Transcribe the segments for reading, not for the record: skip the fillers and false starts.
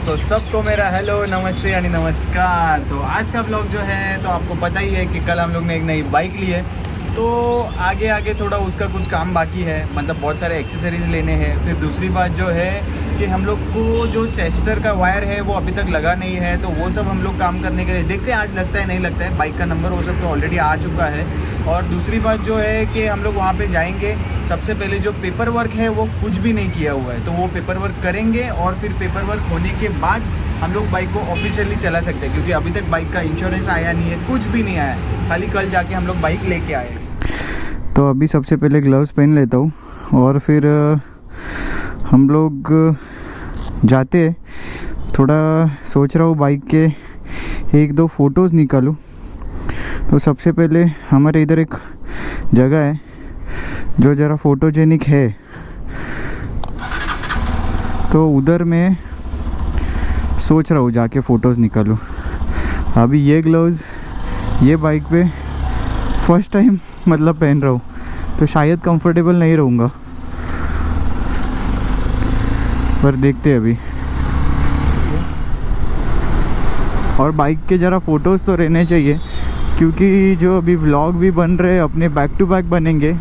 तो सबको मेरा हेलो नमस्ते यानी नमस्कार। तो आज का ब्लॉग जो है तो आपको पता ही है कि कल हम लोग ने एक नई बाइक ली है। तो आगे आगे थोड़ा उसका कुछ काम बाकी है, मतलब बहुत सारे एक्सेसरीज लेने हैं। फिर दूसरी बात जो है कि हम लोग को जो चेस्टर का वायर है वो अभी तक लगा नहीं है, तो वो सब हम लोग काम करने के लिए देखते हैं आज लगता है नहीं लगता है। बाइक का नंबर वो सब तो ऑलरेडी आ चुका है। और दूसरी बात जो है कि हम लोग वहाँ पे जाएंगे, सबसे पहले जो पेपर वर्क है वो कुछ भी नहीं किया हुआ है, तो वो पेपर वर्क करेंगे और फिर पेपर वर्क होने के बाद हम लोग बाइक को ऑफिशियली चला सकते हैं, क्योंकि अभी तक बाइक का इंश्योरेंस आया नहीं है, कुछ भी नहीं आया, खाली कल जाके हम लोग बाइक लेके आए। तो अभी सबसे पहले ग्लव्स पहन लेता हूँ और फिर हम लोग जाते हैं। थोड़ा सोच रहा हूँ बाइक के एक दो फ़ोटोज़ निकालूँ। तो सबसे पहले हमारे इधर एक जगह है जो ज़रा फ़ोटोजेनिक है, तो उधर मैं सोच रहा हूँ जाके फ़ोटोज़ निकालूँ। अभी ये ग्लव्स ये बाइक पे फर्स्ट टाइम मतलब पहन रहा हूँ, तो शायद कंफर्टेबल नहीं रहूँगा, पर देखते हैं अभी। और बाइक के ज़रा फ़ोटोज़ तो रहने चाहिए, क्योंकि जो अभी व्लॉग भी बन रहे हैं अपने बैक टू बैक बनेंगे,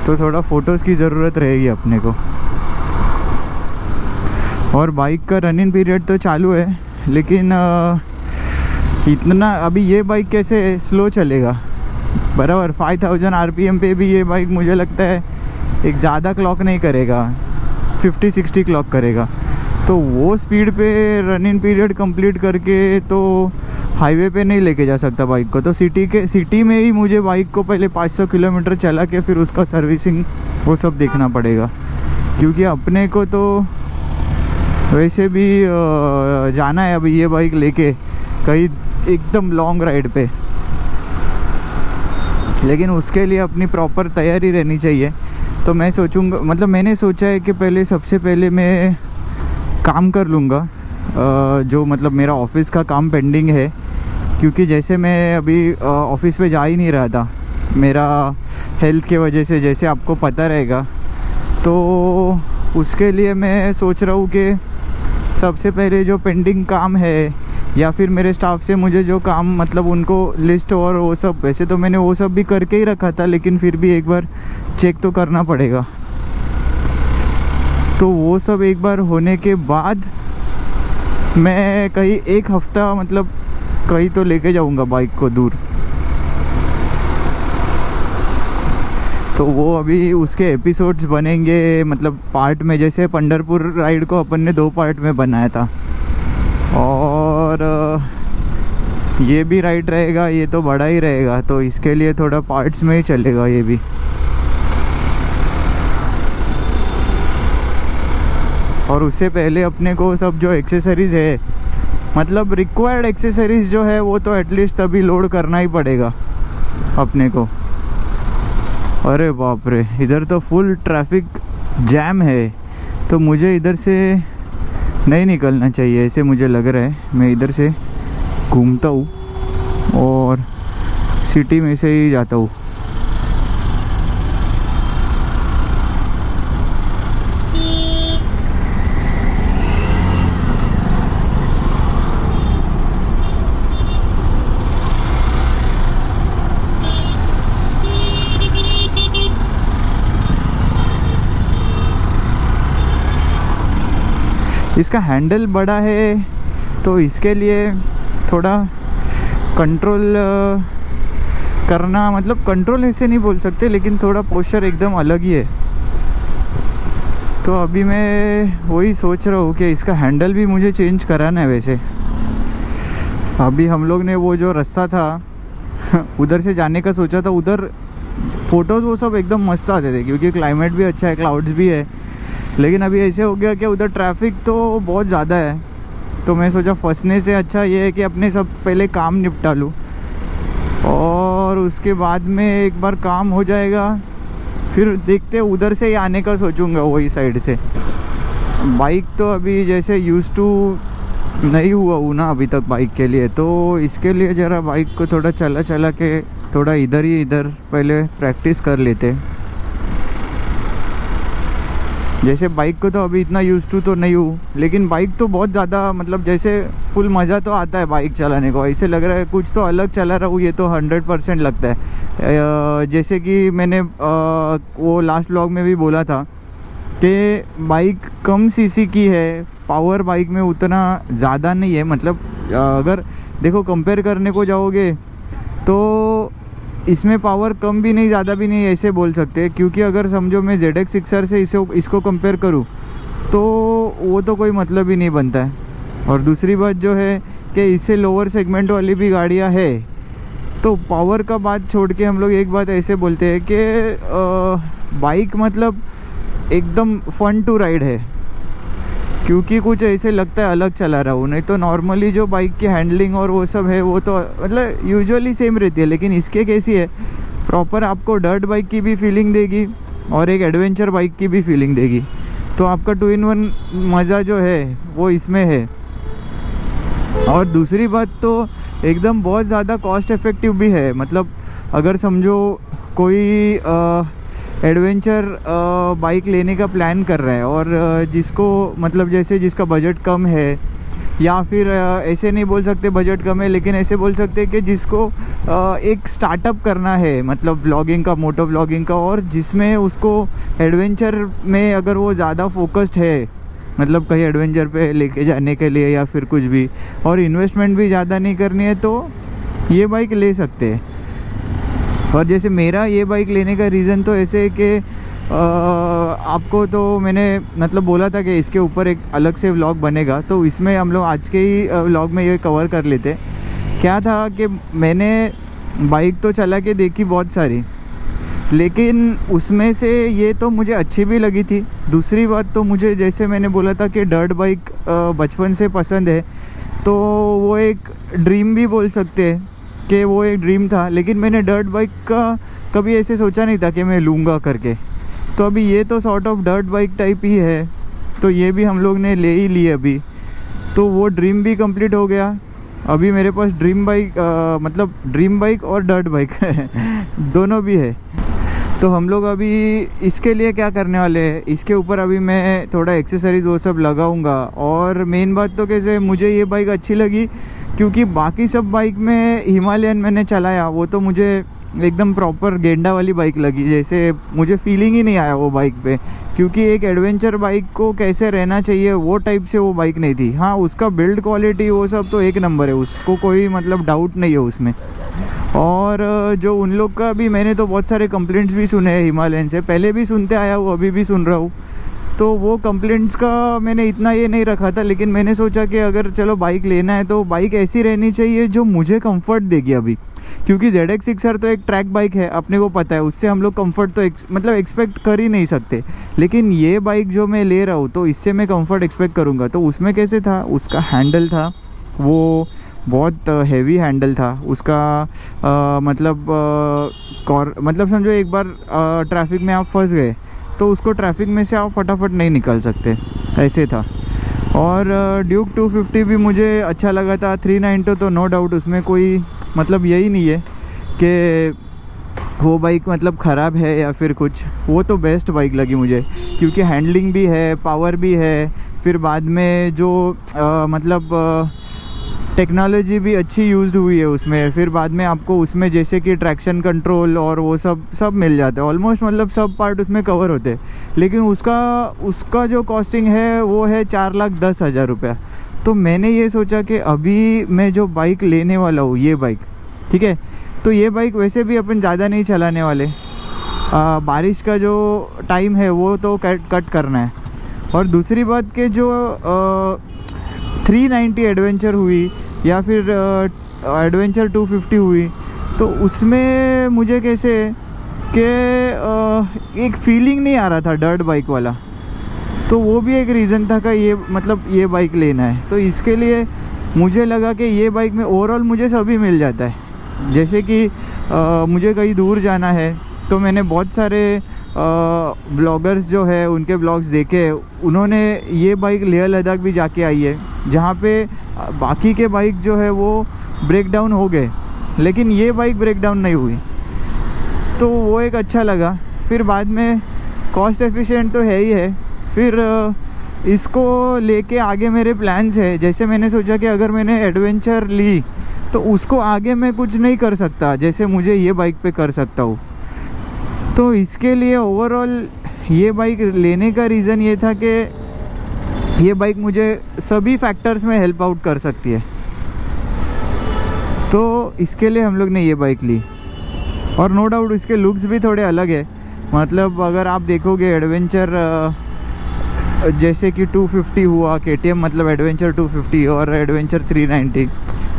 तो थोड़ा फ़ोटोज़ की ज़रूरत रहेगी अपने को। और बाइक का रनिंग पीरियड तो चालू है, लेकिन इतना अभी ये बाइक कैसे स्लो चलेगा बराबर। 5000 RPM पे भी ये बाइक मुझे लगता है एक ज़्यादा क्लॉक नहीं करेगा, 50-60 क्लॉक करेगा। तो वो स्पीड पे रनिंग पीरियड कंप्लीट करके तो हाईवे पे नहीं लेके जा सकता बाइक को। तो सिटी में ही मुझे बाइक को पहले 500 किलोमीटर चला के फिर उसका सर्विसिंग वो सब देखना पड़ेगा, क्योंकि अपने को तो वैसे भी जाना है अभी ये बाइक लेके कहीं एकदम लॉन्ग राइड पे, लेकिन उसके लिए अपनी प्रॉपर तैयारी रहनी चाहिए। तो मैं सोचूंगा, मतलब मैंने सोचा है कि पहले सबसे पहले मैं काम कर लूँगा जो मतलब मेरा ऑफिस का काम पेंडिंग है, क्योंकि जैसे मैं अभी ऑफिस पे जा ही नहीं रहा था मेरा हेल्थ के वजह से, जैसे आपको पता रहेगा। तो उसके लिए मैं सोच रहा हूँ कि सबसे पहले जो पेंडिंग काम है या फिर मेरे स्टाफ से मुझे जो काम मतलब उनको लिस्ट और वो सब, वैसे तो मैंने वो सब भी करके ही रखा था, लेकिन फिर भी एक बार चेक तो करना पड़ेगा। तो वो सब एक बार होने के बाद मैं कहीं एक हफ्ता मतलब कहीं तो लेके जाऊंगा बाइक को दूर। तो वो अभी उसके एपिसोड्स बनेंगे, मतलब पार्ट में, जैसे पंढरपुर राइड को अपन ने 2 पार्ट में बनाया था, और ये भी राइड रहेगा, ये तो बड़ा ही रहेगा, तो इसके लिए थोड़ा पार्ट्स में ही चलेगा ये भी। और उससे पहले अपने को सब जो एक्सेसरीज़ है, मतलब रिक्वायर्ड एक्सेसरीज़ जो है वो तो एटलीस्ट अभी लोड करना ही पड़ेगा अपने को। अरे बाप रे, इधर तो फुल ट्रैफिक जैम है, तो मुझे इधर से नहीं निकलना चाहिए ऐसे मुझे लग रहा है। मैं इधर से घूमता हूँ और सिटी में से ही जाता हूँ। इसका हैंडल बड़ा है, तो इसके लिए थोड़ा कंट्रोल करना, मतलब कंट्रोल ऐसे नहीं बोल सकते, लेकिन थोड़ा पोस्चर एकदम अलग ही है। तो अभी मैं वही सोच रहा हूँ कि इसका हैंडल भी मुझे चेंज कराना है। वैसे अभी हम लोग ने वो जो रास्ता था उधर से जाने का सोचा था, उधर फ़ोटोज़ वो सब एकदम मस्त आते थे, क्योंकि क्लाइमेट भी अच्छा है, क्लाउड्स भी है। लेकिन अभी ऐसे हो गया कि उधर ट्रैफिक तो बहुत ज़्यादा है, तो मैं सोचा फंसने से अच्छा ये है कि अपने सब पहले काम निपटा लूँ, और उसके बाद में एक बार काम हो जाएगा फिर देखते उधर से ही आने का सोचूंगा, वही साइड से। बाइक तो अभी जैसे यूज़ टू नहीं हुआ हूँ ना अभी तक बाइक के लिए, तो इसके लिए ज़रा बाइक को थोड़ा चला के थोड़ा इधर पहले प्रैक्टिस कर लेते। जैसे बाइक को तो अभी इतना यूज़ टू तो नहीं हूँ, लेकिन बाइक तो बहुत ज़्यादा मतलब जैसे फुल मज़ा तो आता है बाइक चलाने को। ऐसे लग रहा है कुछ तो अलग चला रहा हूँ, ये तो 100% लगता है। जैसे कि मैंने वो लास्ट व्लॉग में भी बोला था कि बाइक कम सीसी की है, पावर बाइक में उतना ज़्यादा नहीं है। मतलब अगर देखो कंपेयर करने को जाओगे तो इसमें पावर कम भी नहीं ज़्यादा भी नहीं, ऐसे बोल सकते हैं। क्योंकि अगर समझो मैं ZX 6R से इसको कंपेयर करूँ तो वो तो कोई मतलब ही नहीं बनता है। और दूसरी बात जो है कि इससे लोअर सेगमेंट वाली भी गाड़ियाँ है, तो पावर का बात छोड़ के हम लोग एक बात ऐसे बोलते हैं कि बाइक मतलब एकदम फन टू राइड है, क्योंकि कुछ ऐसे लगता है अलग चला रहा हूँ। नहीं तो नॉर्मली जो बाइक की हैंडलिंग और वो सब है वो तो मतलब यूजुअली सेम रहती है, लेकिन इसके कैसी है प्रॉपर आपको डर्ट बाइक की भी फीलिंग देगी और एक एडवेंचर बाइक की भी फीलिंग देगी। तो आपका 2-in-1 मज़ा जो है वो इसमें है। और दूसरी बात तो एकदम बहुत ज़्यादा कॉस्ट इफ़ेक्टिव भी है। मतलब अगर समझो कोई एडवेंचर बाइक लेने का प्लान कर रहा है और जिसको मतलब जैसे जिसका बजट कम है, या फिर ऐसे नहीं बोल सकते बजट कम है, लेकिन ऐसे बोल सकते हैं कि जिसको एक स्टार्टअप करना है मतलब व्लॉगिंग का, मोटो व्लॉगिंग का, और जिसमें उसको एडवेंचर में अगर वो ज़्यादा फोकस्ड है, मतलब कहीं एडवेंचर पे लेके जाने के लिए या फिर कुछ भी, और इन्वेस्टमेंट भी ज़्यादा नहीं करनी है, तो ये बाइक ले सकते हैं। और जैसे मेरा ये बाइक लेने का रीज़न तो ऐसे है कि आपको तो मैंने मतलब बोला था कि इसके ऊपर एक अलग से व्लॉग बनेगा, तो इसमें हम लोग आज के ही व्लॉग में ये कवर कर लेते। क्या था कि मैंने बाइक तो चला के देखी बहुत सारी, लेकिन उसमें से ये तो मुझे अच्छी भी लगी थी। दूसरी बात तो मुझे जैसे मैंने बोला था कि डर्ट बाइक बचपन से पसंद है, तो वो एक ड्रीम भी बोल सकते हैं कि वो एक ड्रीम था। लेकिन मैंने डर्ट बाइक का कभी ऐसे सोचा नहीं था कि मैं लूँगा करके। तो अभी ये तो sort of dirt bike type ही है, तो ये भी हम लोग ने ले ही ली अभी, तो वो ड्रीम भी कंप्लीट हो गया। अभी मेरे पास ड्रीम बाइक मतलब ड्रीम बाइक और डर्ट बाइक दोनों भी है। तो हम लोग अभी इसके लिए क्या करने वाले हैं, इसके ऊपर अभी मैं थोड़ा एक्सेसरीज वो सब लगाऊंगा। और मेन बात तो कैसे मुझे ये बाइक अच्छी लगी, क्योंकि बाकी सब बाइक में हिमालयन मैंने चलाया, वो तो मुझे एकदम प्रॉपर गेंडा वाली बाइक लगी, जैसे मुझे फीलिंग ही नहीं आया वो बाइक पे। क्योंकि एक एडवेंचर बाइक को कैसे रहना चाहिए वो टाइप से वो बाइक नहीं थी। हाँ, उसका बिल्ड क्वालिटी वो सब तो एक नंबर है, उसको कोई मतलब डाउट नहीं है उसमें। और जो उन लोग का भी मैंने तो बहुत सारे कंप्लेंट्स भी सुने हैं हिमालयन से, पहले भी सुनते आया हूँ, अभी भी सुन रहा हूँ। तो वो कंप्लेंट्स का मैंने इतना ये नहीं रखा था, लेकिन मैंने सोचा कि अगर चलो बाइक लेना है तो बाइक ऐसी रहनी चाहिए जो मुझे कंफर्ट देगी अभी। क्योंकि ZX 6R तो एक ट्रैक बाइक है, अपने को पता है, उससे हम लोग कंफर्ट तो मतलब एक्सपेक्ट कर ही नहीं सकते। लेकिन ये बाइक जो मैं ले रहा हूँ तो इससे मैं कंफर्ट एक्सपेक्ट करूँगा। तो उसमें कैसे था, उसका हैंडल था वो बहुत हैवी हैंडल था उसका। मतलब समझो एक बार ट्रैफिक में आप फंस गए तो उसको ट्रैफिक में से आप फटाफट नहीं निकल सकते, ऐसे था। और ड्यूक 250 भी मुझे अच्छा लगा था। 392 तो नो डाउट उसमें कोई मतलब यही नहीं है कि वो बाइक मतलब ख़राब है या फिर कुछ, वो तो बेस्ट बाइक लगी मुझे, क्योंकि हैंडलिंग भी है, पावर भी है, फिर बाद में जो टेक्नोलॉजी भी अच्छी यूज़ हुई है उसमें। फिर बाद में आपको उसमें जैसे कि ट्रैक्शन कंट्रोल और वो सब मिल जाता है, ऑलमोस्ट मतलब सब पार्ट उसमें कवर होते हैं। लेकिन उसका जो कॉस्टिंग है वो है 4,10,000 रुपया। तो मैंने ये सोचा कि अभी मैं जो बाइक लेने वाला हूँ ये बाइक, ठीक है, तो ये बाइक वैसे भी अपन ज़्यादा नहीं चलाने वाले, बारिश का जो टाइम है वो तो कट करना है। और दूसरी बात कि जो 390 एडवेंचर हुई या फिर एडवेंचर 250 हुई, तो उसमें मुझे कैसे कि एक फीलिंग नहीं आ रहा था डर्ट बाइक वाला। तो वो भी एक रीज़न था कि ये बाइक लेना है। तो इसके लिए मुझे लगा कि ये बाइक में ओवरऑल मुझे सभी मिल जाता है। जैसे कि मुझे कहीं दूर जाना है तो मैंने बहुत सारे ब्लॉगर्स जो है उनके ब्लॉग्स देखे, उन्होंने ये बाइक लेह लद्दाख भी जाके आई है, जहाँ पे बाकी के बाइक जो है वो ब्रेक डाउन हो गए, लेकिन ये बाइक ब्रेक डाउन नहीं हुई। तो वो एक अच्छा लगा। फिर बाद में कॉस्ट एफिशिएंट तो है ही है, फिर इसको लेके आगे मेरे प्लान्स है। जैसे मैंने सोचा कि अगर मैंने एडवेंचर ली तो उसको आगे मैं कुछ नहीं कर सकता जैसे मुझे ये बाइक पे कर सकता हूँ। तो इसके लिए ओवरऑल ये बाइक लेने का रीज़न ये था कि ये बाइक मुझे सभी फैक्टर्स में हेल्प आउट कर सकती है। तो इसके लिए हम लोग ने ये बाइक ली। और नो डाउट इसके लुक्स भी थोड़े अलग है। मतलब अगर आप देखोगे एडवेंचर जैसे कि 250 हुआ KTM, मतलब एडवेंचर 250 और एडवेंचर 390,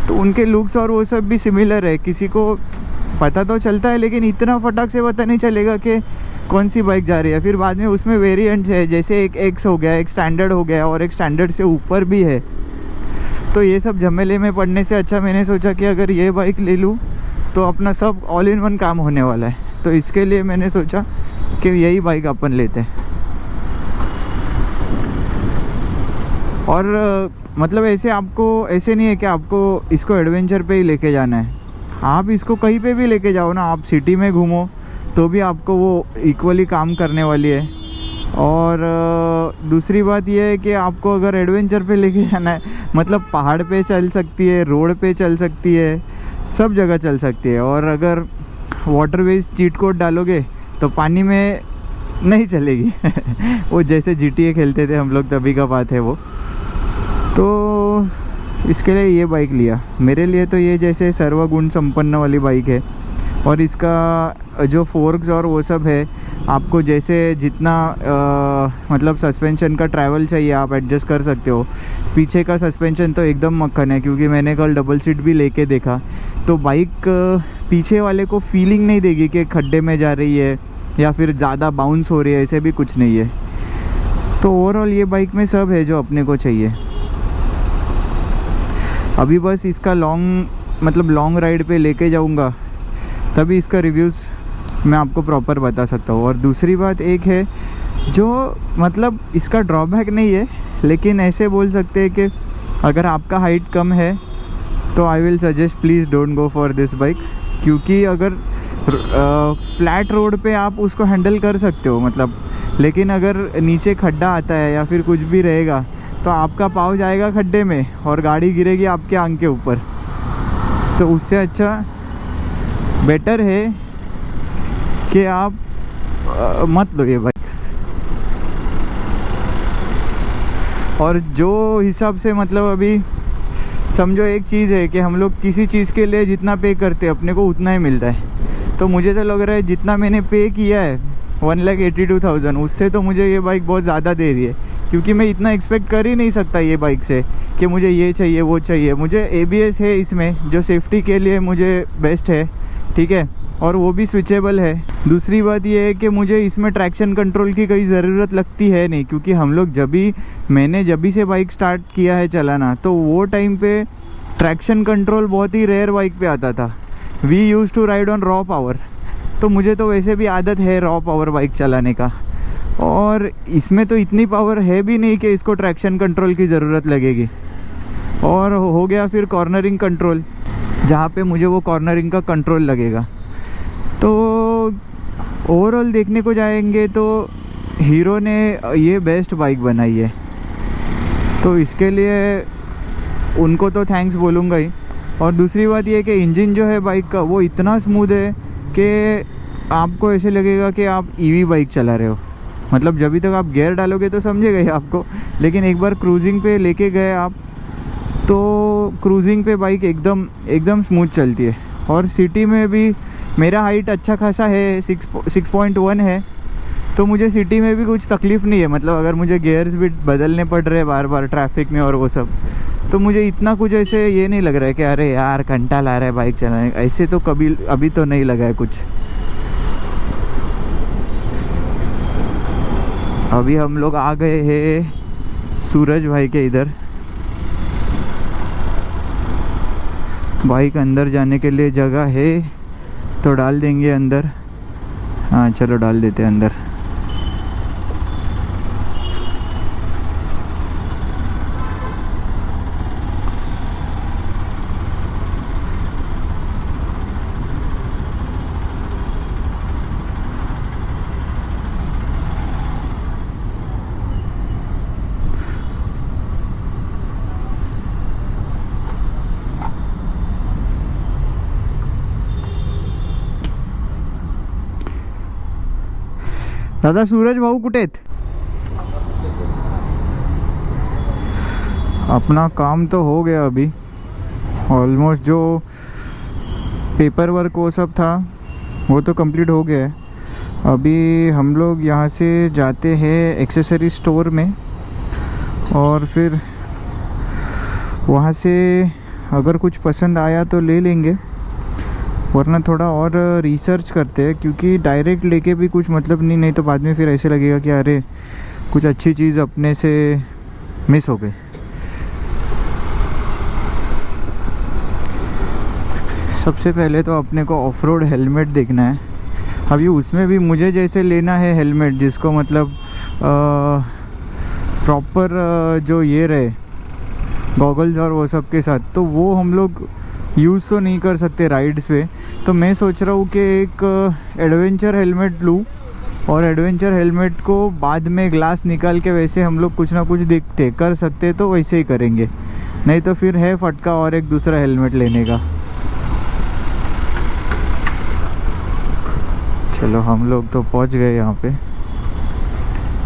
तो उनके लुक्स और वो सब भी सिमिलर है। किसी को पता तो चलता है लेकिन इतना फटाक से पता नहीं चलेगा कि कौन सी बाइक जा रही है। फिर बाद में उसमें वेरिएंट्स है, जैसे एक एक्स हो गया, एक स्टैंडर्ड हो गया और एक स्टैंडर्ड से ऊपर भी है। तो ये सब झमेले में पड़ने से अच्छा मैंने सोचा कि अगर ये बाइक ले लूँ तो अपना सब ऑल इन वन काम होने वाला है। तो इसके लिए मैंने सोचा कि यही बाइक अपन लेते हैं। और मतलब ऐसे नहीं है कि आपको इसको एडवेंचर पे ही लेके जाना है। आप इसको कहीं पे भी लेके जाओ ना, आप सिटी में घूमो तो भी आपको वो इक्वली काम करने वाली है। और दूसरी बात यह है कि आपको अगर एडवेंचर पे लेके जाना है, मतलब पहाड़ पे चल सकती है, रोड पे चल सकती है, सब जगह चल सकती है। और अगर वाटरवेज चीट कोड डालोगे तो पानी में नहीं चलेगी वो जैसे GTA खेलते थे हम लोग तभी का बात है वो। तो इसके लिए ये बाइक लिया। मेरे लिए तो ये जैसे सर्वगुण संपन्न वाली बाइक है। और इसका जो फोर्क्स और वो सब है, आपको जैसे जितना मतलब सस्पेंशन का ट्रैवल चाहिए आप एडजस्ट कर सकते हो। पीछे का सस्पेंशन तो एकदम मक्खन है, क्योंकि मैंने कल डबल सीट भी लेके देखा तो बाइक पीछे वाले को फीलिंग नहीं देगी कि खड्डे में जा रही है या फिर ज़्यादा बाउंस हो रही है, ऐसे भी कुछ नहीं है। तो ओवरऑल ये बाइक में सब है जो अपने को चाहिए। अभी बस इसका लॉन्ग राइड पे लेके जाऊंगा, तभी इसका रिव्यूज़ मैं आपको प्रॉपर बता सकता हूँ। और दूसरी बात एक है जो मतलब इसका ड्रॉबैक नहीं है, लेकिन ऐसे बोल सकते हैं कि अगर आपका हाइट कम है तो I will suggest please don't go for this bike. क्योंकि अगर फ्लैट रोड पे आप उसको हैंडल कर सकते हो मतलब, लेकिन अगर नीचे खड्डा आता है या फिर कुछ भी रहेगा तो आपका पाँव जाएगा खड्डे में और गाड़ी गिरेगी आपके आंख के ऊपर। तो उससे अच्छा बेटर है कि आप मत लो ये बाइक। और जो हिसाब से मतलब अभी समझो एक चीज़ है कि हम लोग किसी चीज़ के लिए जितना पे करते हैं अपने को उतना ही मिलता है। तो मुझे तो लग रहा है जितना मैंने पे किया है 1,82,000, उससे तो मुझे ये बाइक बहुत ज़्यादा दे रही है। क्योंकि मैं इतना एक्सपेक्ट कर ही नहीं सकता ये बाइक से कि मुझे ये चाहिए वो चाहिए। मुझे ABS है इसमें जो सेफ्टी के लिए मुझे बेस्ट है, ठीक है, और वो भी स्विचेबल है। दूसरी बात ये है कि मुझे इसमें ट्रैक्शन कंट्रोल की कोई ज़रूरत लगती है नहीं, क्योंकि हम लोग मैंने जब भी से बाइक स्टार्ट किया है चलाना तो वो टाइम पे ट्रैक्शन कंट्रोल बहुत ही रेयर बाइक पे आता था। We use to ride on raw power, तो मुझे तो वैसे भी आदत है रॉ पावर बाइक चलाने का। और इसमें तो इतनी पावर है भी नहीं कि इसको ट्रैक्शन कंट्रोल की ज़रूरत लगेगी। और हो गया फिर कॉर्नरिंग कंट्रोल, जहाँ पे मुझे वो कॉर्नरिंग का कंट्रोल लगेगा। तो ओवरऑल देखने को जाएंगे तो हीरो ने ये बेस्ट बाइक बनाई है, तो इसके लिए उनको तो थैंक्स बोलूँगा ही। और दूसरी बात ये कि इंजन जो है बाइक का वो इतना स्मूथ है कि आपको ऐसे लगेगा कि आप EV बाइक चला रहे हो। मतलब जब तक आप गियर डालोगे तो समझेगा ही आपको, लेकिन एक बार क्रूजिंग पे लेके गए आप तो क्रूजिंग पे बाइक एकदम स्मूथ चलती है। और सिटी में भी मेरा हाइट अच्छा खासा है, 6.1 है, तो मुझे सिटी में भी कुछ तकलीफ़ नहीं है। मतलब अगर मुझे गियर्स भी बदलने पड़ रहे हैं बार बार ट्रैफिक में और वो सब, तो मुझे इतना कुछ ऐसे ये नहीं लग रहा है कि अरे यार घंटा ला रहा है बाइक चलाने, ऐसे तो कभी अभी तो नहीं लगा है कुछ। अभी हम लोग आ गए हैं सूरज भाई के इधर। बाइक अंदर जाने के लिए जगह है तो डाल देंगे अंदर। हाँ चलो डाल देते हैं अंदर। दादा सूरज भाऊ कुठे आहेत? अपना काम तो हो गया अभी ऑलमोस्ट, जो पेपर वर्क वो सब था वो तो कंप्लीट हो गया है। अभी हम लोग यहाँ से जाते हैं एक्सेसरी स्टोर में और फिर वहाँ से अगर कुछ पसंद आया तो ले लेंगे, वरना थोड़ा और रिसर्च करते हैं, क्योंकि डायरेक्ट लेके भी कुछ मतलब नहीं तो बाद में फिर ऐसे लगेगा कि अरे कुछ अच्छी चीज़ अपने से मिस हो गई। सबसे पहले तो अपने को ऑफ रोड हेलमेट देखना है। अभी उसमें भी मुझे जैसे लेना है हेलमेट जिसको मतलब प्रॉपर जो ये रहे गॉगल्स और वो सब के साथ, तो वो हम लोग यूज़ तो नहीं कर सकते राइड्स पे। तो मैं सोच रहा हूँ कि एक एडवेंचर हेलमेट लूँ और एडवेंचर हेलमेट को बाद में ग्लास निकाल के वैसे हम लोग कुछ ना कुछ देखते कर सकते तो वैसे ही करेंगे, नहीं तो फिर है फटका और एक दूसरा हेलमेट लेने का। चलो हम लोग तो पहुंच गए यहाँ पे।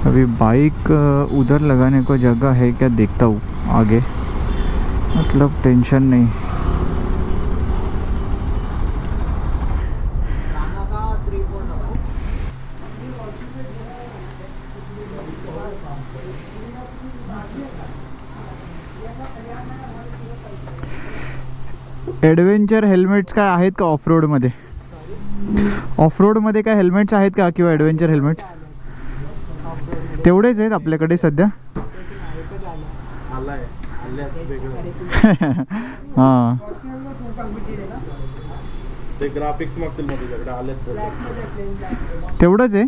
अभी बाइक उधर लगाने को जगह है क्या देखता हूँ आगे, मतलब टेंशन नहीं। ॲडव्हेंचर हेल्मेट्स काय आहेत का ऑफ रोडमध्ये? ऑफ रोडमध्ये काय हेल्मेट्स आहेत का किंवा ॲडव्हेंचर हेल्मेट्स? तेवढेच आहेत आपल्याकडे सध्या. हां ते ग्राफिक्स मागतील मध्ये तुझ्याकडे आलेत तेवढंच आहे,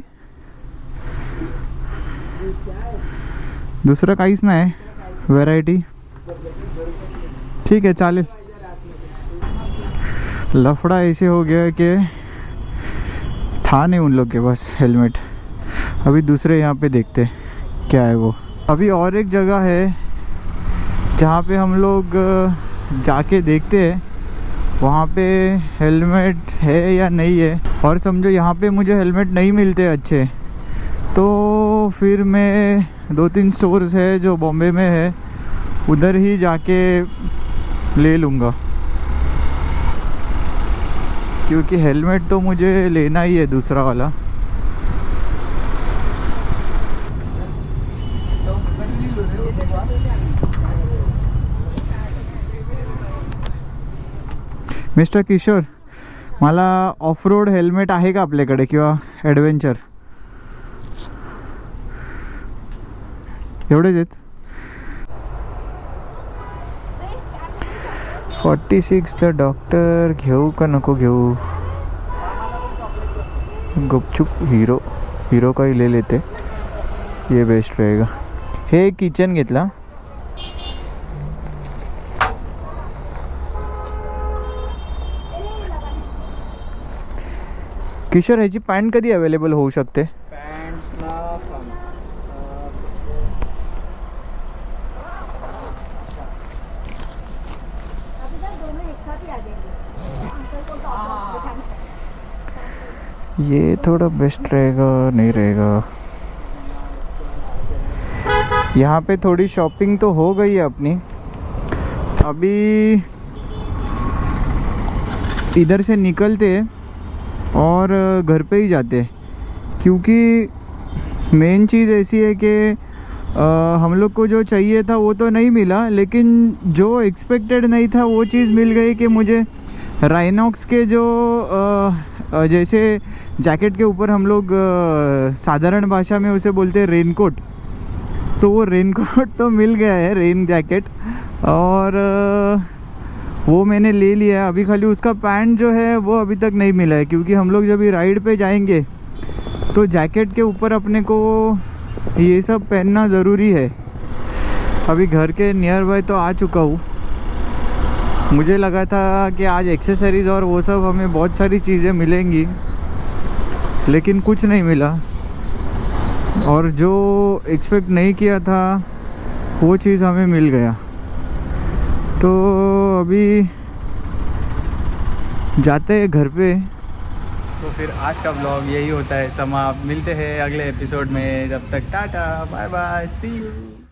दुसरं काहीच नाही व्हरायटी. ठीक है चालेल. लफड़ा ऐसे हो गया कि था नहीं उन लोग के पास हेलमेट. अभी दूसरे यहाँ पे देखते क्या है वो. अभी और एक जगह है जहाँ पे हम लोग जाके देखते हैं वहाँ पे हेलमेट है या नहीं है. और समझो यहाँ पे मुझे हेलमेट नहीं मिलते अच्छे, तो फिर मैं 2-3 स्टोर्स है जो बॉम्बे में है उधर ही जाके ले लूँगा, क्योंकि हेलमेट तो मुझे लेना ही है दूसरा वाला. मिस्टर किशोर, मला ऑफ रोड हेल्मेट आहे का आपल्याकडे किंवा ॲडव्हेंचर? एवढेच आहेत. 46 द डॉक्टर घेऊ का नको घेऊ? गुपचुप हीरो का ही ले लेते, ये बेस्ट रहेगा. हे किचन घेतला. किशोर ह्याची पॅन्ट कधी अवेलेबल होऊ शकते? ये थोड़ा बेस्ट रहेगा नहीं रहेगा. यहाँ पे थोड़ी शॉपिंग तो हो गई है अपनी. अभी इधर से निकलते और घर पे ही जाते, क्योंकि मेन चीज़ ऐसी है कि हम लोग को जो चाहिए था वो तो नहीं मिला, लेकिन जो एक्सपेक्टेड नहीं था वो चीज़ मिल गई कि मुझे राइनॉक्स के जो जैसे जैकेट के ऊपर हम लोग साधारण भाषा में उसे बोलते हैं रेनकोट, तो वो रेनकोट तो मिल गया है, रेन जैकेट, और वो मैंने ले लिया है. अभी खाली उसका पैंट जो है वो अभी तक नहीं मिला है, क्योंकि हम लोग जब भी राइड पे जाएंगे तो जैकेट के ऊपर अपने को ये सब पहनना ज़रूरी है. अभी घर के नियर बाय तो आ चुका हूँ. मुझे लगा था कि आज एक्सेसरीज़ और वो सब हमें बहुत सारी चीज़ें मिलेंगी, लेकिन कुछ नहीं मिला, और जो एक्सपेक्ट नहीं किया था वो चीज़ हमें मिल गया. तो अभी जाते हैं घर पे तो फिर आज का ब्लॉग यही होता है समाप्त। मिलते हैं अगले एपिसोड में, जब तक tata bye bye see you.